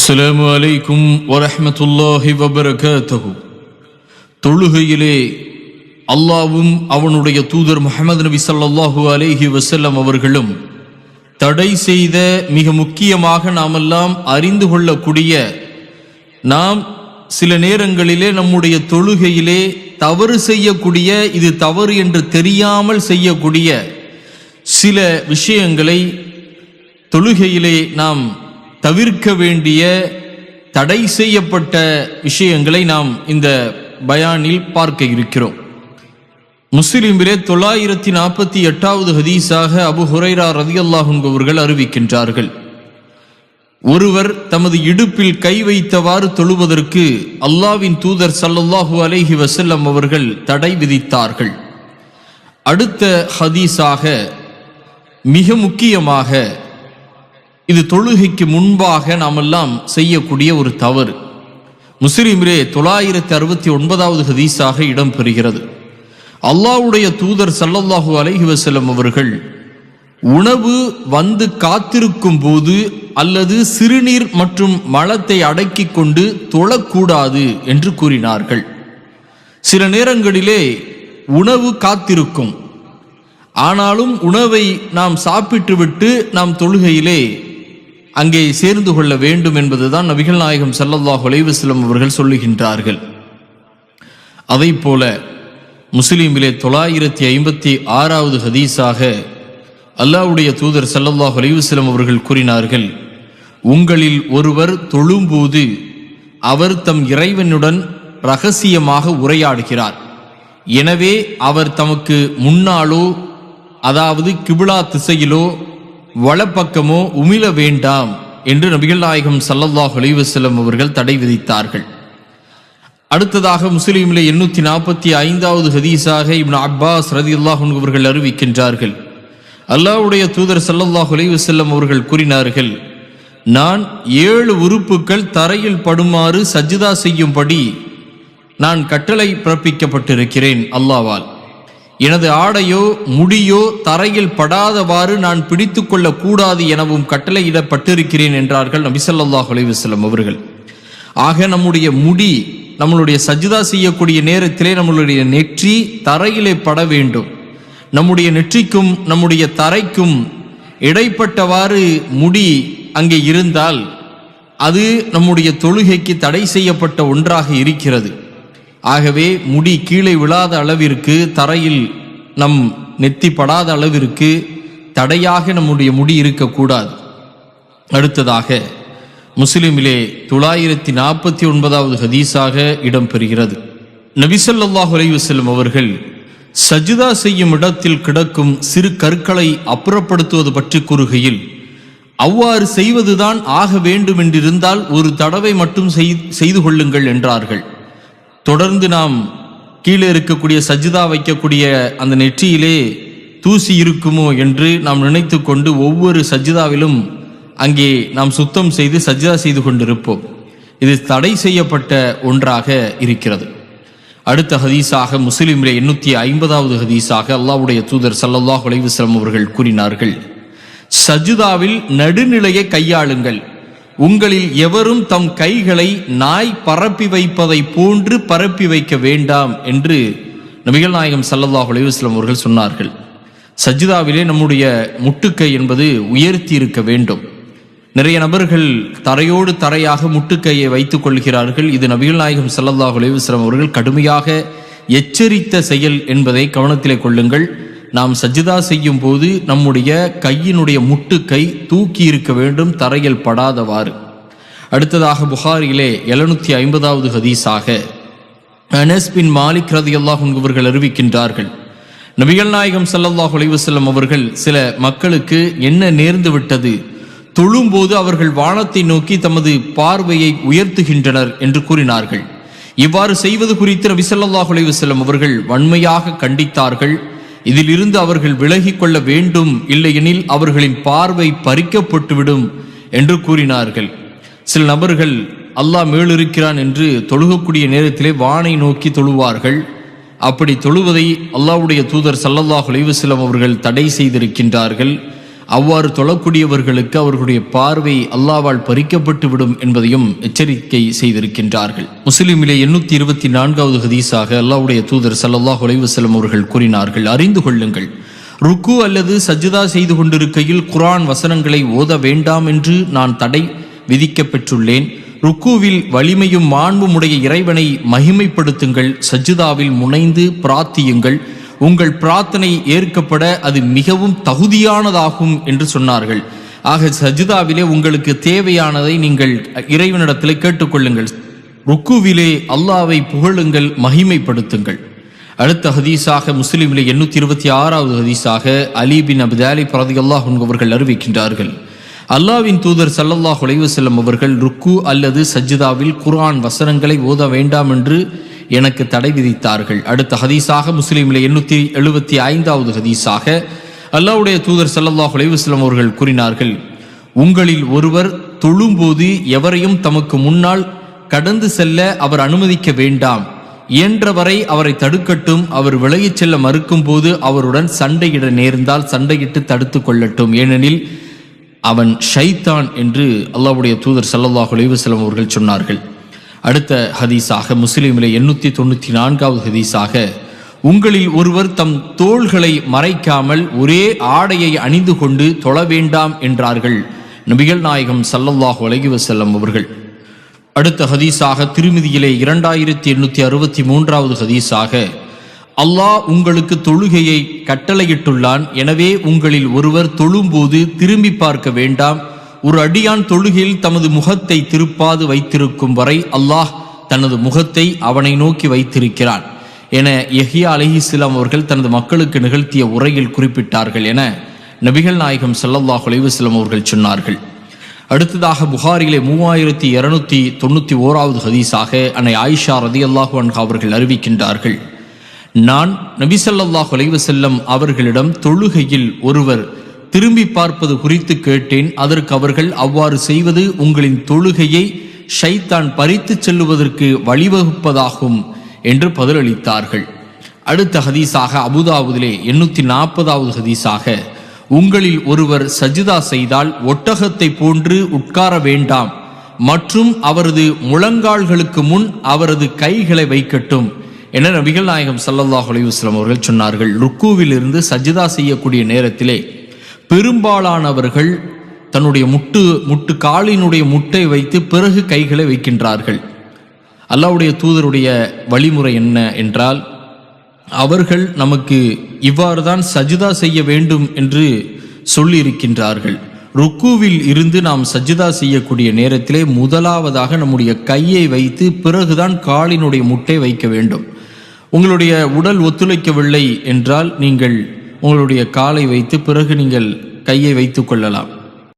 அஸ்ஸலாமு அலைக்கும் வரஹ்மத்துல்லாஹி வபரகாத்துஹு. தொழுகையிலே அல்லாவும் அவனுடைய தூதர் முஹம்மது நபி ஸல்லல்லாஹு அலைஹி வஸல்லம் அவர்களும் தடை செய்த மிக முக்கியமாக நாமெல்லாம் அறிந்து கொள்ளக்கூடிய, நாம் சில நேரங்களிலே நம்முடைய தொழுகையிலே தவறு செய்யக்கூடிய, இது தவறு என்று தெரியாமல் செய்யக்கூடிய சில விஷயங்களை தொழுகையிலே நாம் தவிர்க்க வேண்டிய தடை செய்யப்பட்ட விஷயங்களை நாம் இந்த பயானில் பார்க்க இருக்கிறோம். முஸ்லிமிலே 948வது ஹதீஸாக அபு ஹுரைரா ரலியல்லாஹு அன்ஹு அவர்கள் அறிவிக்கின்றார்கள், ஒருவர் தமது இடுப்பில் கை வைத்தவாறு தொழுவதற்கு அல்லாஹ்வின் தூதர் ஸல்லல்லாஹு அலைஹி வஸல்லம் அவர்கள் தடை விதித்தார்கள். அடுத்த ஹதீஸாக மிக முக்கியமாக, இது தொழுகைக்கு முன்பாக நாமெல்லாம் செய்யக்கூடிய ஒரு தவறு. முஸ்லிமிலே 969வது ஹதீஸாக இடம்பெறுகிறது, அல்லாஹ்வுடைய தூதர் ஸல்லல்லாஹு அலைஹி வஸல்லம் அவர்கள் உணவு வந்து காத்திருக்கும் போது அல்லது சிறுநீர் மற்றும் மலத்தை அடக்கி கொண்டு தொழக்கூடாது என்று கூறினார்கள். சில நேரங்களிலே உணவு காத்திருக்கும், ஆனாலும் உணவை நாம் சாப்பிட்டுவிட்டு நாம் தொழுகையிலே அங்கே சேர்ந்து கொள்ள வேண்டும் என்பதுதான் நபிகள் நாயகம் ஸல்லல்லாஹு அலைஹி வஸல்லம் அவர்கள் சொல்லுகின்றார்கள். அதை போல முஸ்லிமிலே 956வது ஹதீஸாக அல்லாஹ்வுடைய தூதர் ஸல்லல்லாஹு அலைஹி வஸல்லம் அவர்கள் கூறினார்கள், உங்களில் ஒருவர் தொழும்போது அவர் தம் இறைவனுடன் இரகசியமாக உரையாடுகிறார். எனவே அவர் தமக்கு முன்னாலோ, அதாவது கிபிலா திசையிலோ வலப்பக்கமோ உமிழ வேண்டாம் என்று நபிகள் நாயகம் ஸல்லல்லாஹு அலைஹி வஸல்லம் அவர்கள் தடை விதித்தார்கள். அடுத்ததாக முஸ்லிமிலே 845வது ஹதீஸாக இப்னு அப்பாஸ் ரலியல்லாஹு அன்ஹு அவர்கள் அறிவிக்கின்றார்கள், அல்லாஹ்வுடைய தூதர் ஸல்லல்லாஹு அலைஹி வஸல்லம் அவர்கள் கூறினார்கள், நான் 7 உறுப்புகள் தரையில் படுமாறு சஜ்தா செய்யும்படி நான் கட்டளை பிறப்பிக்கப்பட்டிருக்கிறேன் அல்லாஹ்வால். எனது ஆடையோ முடியோ தரையில் படாதவாறு நான் பிடித்து கொள்ள கூடாது எனவும் கட்டளையிடப்பட்டிருக்கிறேன் என்றார்கள் நபி ஸல்லல்லாஹு அலைஹி வஸல்லம் அவர்கள். ஆக நம்முடைய முடி, நம்மளுடைய சஜ்தா செய்யக்கூடிய நேரத்திலே நம்மளுடைய நெற்றி தரையிலே பட வேண்டும். நம்முடைய நெற்றிக்கும் நம்முடைய தரைக்கும் இடைப்பட்டவாறு முடி அங்கே இருந்தால் அது நம்முடைய தொழுகைக்கு தடை செய்யப்பட்ட ஒன்றாக இருக்கிறது. ஆகவே முடி கீழே விழாத அளவிற்கு, தரையில் நம் நெத்தி படாத அளவிற்கு தடையாக நம்முடைய முடி இருக்கக்கூடாது. அடுத்ததாக முஸ்லிமிலே 949வது ஹதீஸாக இடம்பெறுகிறது, நபி ஸல்லல்லாஹு அலைஹி வஸல்லம் அவர்கள் சஜ்தா செய்யும் இடத்தில் கிடக்கும் சிறு கற்களை அப்புறப்படுத்துவது பற்றி கூறுகையில், அவ்வாறு செய்வதுதான் ஆக வேண்டும் என்றிருந்தால் ஒரு தடவை மட்டும் செய்து கொள்ளுங்கள் என்றார்கள். தொடர்ந்து நாம் கீழே இருக்கக்கூடிய சஜ்தா வைக்கக்கூடிய அந்த நெற்றியிலே தூசி இருக்குமோ என்று நாம் நினைத்து கொண்டு ஒவ்வொரு சஜ்தாவிலும் அங்கே நாம் சுத்தம் செய்து சஜ்தா செய்து கொண்டிருப்போம். இது தடை செய்யப்பட்ட ஒன்றாக இருக்கிறது. அடுத்த ஹதீஸாக முஸ்லிமிலே 850வது ஹதீஸாக அல்லாஹ்வுடைய தூதர் ஸல்லல்லாஹு அலைஹி வஸல்லம் அவர்கள் கூறினார்கள், சஜ்தாவில் நடுநிலையை கையாளுங்கள். உங்களில் எவரும் தம் கைகளை நாய் பரப்பி வைப்பதை போன்று பரப்பி வைக்க வேண்டாம் என்று நபிகள் நாயகம் ஸல்லல்லாஹு அலைஹி வஸல்லம் அவர்கள் சொன்னார்கள். சஜ்தாவிலே நம்முடைய முட்டுக்கை என்பது உயர்த்தி இருக்க வேண்டும். நிறைய நபர்கள் தரையோடு தரையாக முட்டுக்கையை வைத்துக் கொள்கிறார்கள். இது நபிகள் நாயகம் ஸல்லல்லாஹு அலைஹி வஸல்லம் அவர்கள் கடுமையாக எச்சரித்த செயல் என்பதை கவனத்திலே கொள்ளுங்கள். நாம் சஜ்தா செய்யும் போது நம்முடைய கையினுடைய முட்டுக்கை தூக்கி இருக்க வேண்டும், தரையில் படாதவாறு. அடுத்ததாக புகாரியிலே 750வது ஹதீஸாக அனஸ் பின் மாலிக் ரலியல்லாஹு அன்ஹு அவர்கள் அறிவிக்கின்றார்கள், நபிகள் நாயகம் ஸல்லல்லாஹு அலைஹி வஸல்லம் அவர்கள் சில மக்களுக்கு என்ன நேர்ந்து விட்டது, தொழும்போது அவர்கள் வானத்தை நோக்கி தமது பார்வையை உயர்த்துகின்றனர் என்று கூறினார்கள். இவ்வாறு செய்வது குறித்து நபி ஸல்லல்லாஹு அலைஹி வஸல்லம் அவர்கள் வன்மையாக கண்டித்தார்கள். இதிலிருந்து அவர்கள் விலகி கொள்ள வேண்டும், இல்லையெனில் அவர்களின் பார்வை பறிக்கப்பட்டுவிடும் என்று கூறினார்கள். சில நபர்கள் அல்லாஹ் மேலிருக்கிறான் என்று தொழுகக்கூடிய நேரத்திலே வானை நோக்கி தொழுவார்கள். அப்படி தொழுவதை அல்லாஹ்வுடைய தூதர் ஸல்லல்லாஹு அலைஹி வஸல்லம் அவர்கள் தடை செய்திருக்கின்றார்கள். அவ்வாறு தொழக்கூடியவர்களுக்கு அவர்களுடைய பார்வை அல்லாஹ்வால் பறிக்கப்பட்டு விடும் என்பதையும் எச்சரிக்கை செய்திருக்கின்றார்கள். முஸ்லிமிலே 824வது ஹதீஸாக அல்லாஹ்வுடைய தூதர் ஸல்லல்லாஹு அலைஹி வஸல்லம் அவர்கள் கூறினார்கள், அறிந்து கொள்ளுங்கள், ருக்கு அல்லது சஜ்தா செய்து கொண்டிருக்கையில் குர்ஆன் வசனங்களை ஓத வேண்டாம் என்று நான் தடை விதிக்கப்பெற்றுள்ளேன். ருக்குவில் வலிமையும் மாண்பும் உடைய இறைவனை மகிமைப்படுத்துங்கள், சஜ்தாவில் முனைந்து பிரார்த்தியுங்கள், உங்கள் பிரார்த்தனை ஏற்கப்பட அது மிகவும் தகுதியானதாகும் என்று சொன்னார்கள். ஆக சஜ்தாவிலே உங்களுக்கு தேவையானதை நீங்கள் இறைவனிடத்தில் கேட்டுக்கொள்ளுங்கள், ருக்குவிலே அல்லாஹ்வை புகழுங்கள், மகிமைப்படுத்துங்கள். அடுத்த ஹதீஸாக முஸ்லிமிலே 826வது ஹதீஸாக அலி பின் அபி தாலிப் ரலியல்லாஹு அன்ஹு அவர்கள் அறிவிக்கின்றார்கள், அல்லாஹ்வின் தூதர் ஸல்லல்லாஹு அலைஹி வஸல்லம் அவர்கள் ருக்கு அல்லது சஜ்தாவில் குர்ஆன் வசனங்களை ஓத வேண்டாம் என்று எனக்கு தடை விதித்தார்கள். அடுத்த ஹதீஸாக முஸ்லிமிலே 875வது ஹதீஸாக அல்லாஹ்வுடைய தூதர் ஸல்லல்லாஹு அலைஹி வஸல்லம் அவர்கள் கூறினார்கள், உங்களில் ஒருவர் தொழும்போது எவரையும் தமக்கு முன்னால் கடந்து செல்ல அவர் அனுமதிக்க வேண்டாம், இயன்றவரை அவரை தடுக்கட்டும், அவர் விலகிச் செல்ல மறுக்கும் போது அவருடன் சண்டையிட நேர்ந்தால் சண்டையிட்டு தடுத்து கொள்ளட்டும், ஏனெனில் அவன் ஷைத்தான் என்று அல்லாஹ்வுடைய தூதர் ஸல்லல்லாஹு அலைஹி வஸல்லம் அவர்கள் சொன்னார்கள். அடுத்த ஹதீஸாக முஸ்லிமிலே 894வது ஹதீஸாக உங்களில் ஒருவர் தம் தோள்களை மறைக்காமல் ஒரே ஆடையை அணிந்து கொண்டு தொழ வேண்டாம் என்றார்கள் நபிகள் நாயகம் ஸல்லல்லாஹு அலைஹி வஸல்லம் அவர்கள். அடுத்த ஹதீஸாக திருமிதியிலே 2863வது ஹதீஸாக அல்லாஹ் உங்களுக்கு தொழுகையை கட்டளையிட்டுள்ளான், எனவே உங்களில் ஒருவர் தொழும்போது திரும்பி பார்க்க வேண்டாம், ஒரு அடியான் தொழுகையில் தமது முகத்தை திருப்பாது வைத்திருக்கும் வரை அல்லாஹ் தனது முகத்தை அவனை நோக்கி வைத்திருக்கிறான் என யஹ்யா அலைஹிஸ்ஸலாம் அவர்கள் தனது மக்களுக்கு நிகழ்த்திய உரையில் குறிப்பிட்டார்கள் என நபிகள் நாயகம் ஸல்லல்லாஹு அலைஹி வஸல்லம் அவர்கள் சொன்னார்கள். அடுத்ததாக புகாரிலே 3291வது ஹதீஸாக அன்னை ஆயிஷா ரலியல்லாஹு அன்ஹா அவர்கள் அறிவிக்கின்றார்கள், நான் நபி ஸல்லல்லாஹு அலைஹி வஸல்லம் அவர்களிடம் தொழுகையில் ஒருவர் திரும்பி பார்ப்பது குறித்து கேட்டேன். அதற்கு அவர்கள், அவ்வாறு செய்வது உங்களின் தொழுகையை ஷைத்தான் பறித்து செல்லுவதற்கு வழிவகுப்பதாகும் என்று பதிலளித்தார்கள். அடுத்த ஹதீஸாக அபூதாவுதிலே 840வது ஹதீஸாக உங்களில் ஒருவர் சஜ்தா செய்தால் ஒட்டகத்தை போன்று உட்கார வேண்டாம் மற்றும் அவரது முழங்கால்களுக்கு முன் அவரது கைகளை வைக்கட்டும் என நபிகள் நாயகம் ஸல்லல்லாஹு அலைஹி வஸல்லம் அவர்கள் சொன்னார்கள். ருக்குவில் இருந்து சஜ்தா செய்யக்கூடிய நேரத்திலே பெரும்பாலானவர்கள் தன்னுடைய முட்டு காலினுடைய முட்டை வைத்து பிறகு கைகளை வைக்கின்றார்கள். அல்லாஹ்வுடைய தூதருடைய வழிமுறை என்ன என்றால், அவர்கள் நமக்கு இவ்வாறு தான் சஜ்தா செய்ய வேண்டும் என்று சொல்லியிருக்கின்றார்கள். ருக்குவில் இருந்து நாம் சஜ்தா செய்யக்கூடிய நேரத்திலே முதலாவதாக நம்முடைய கையை வைத்து பிறகுதான் காலினுடைய முட்டை வைக்க வேண்டும். உங்களுடைய உடல் ஒத்துழைக்கவில்லை என்றால் நீங்கள் உங்களுடைய காலை வைத்து பிறகு நீங்கள் கையை வைத்து கொள்ளலாம்.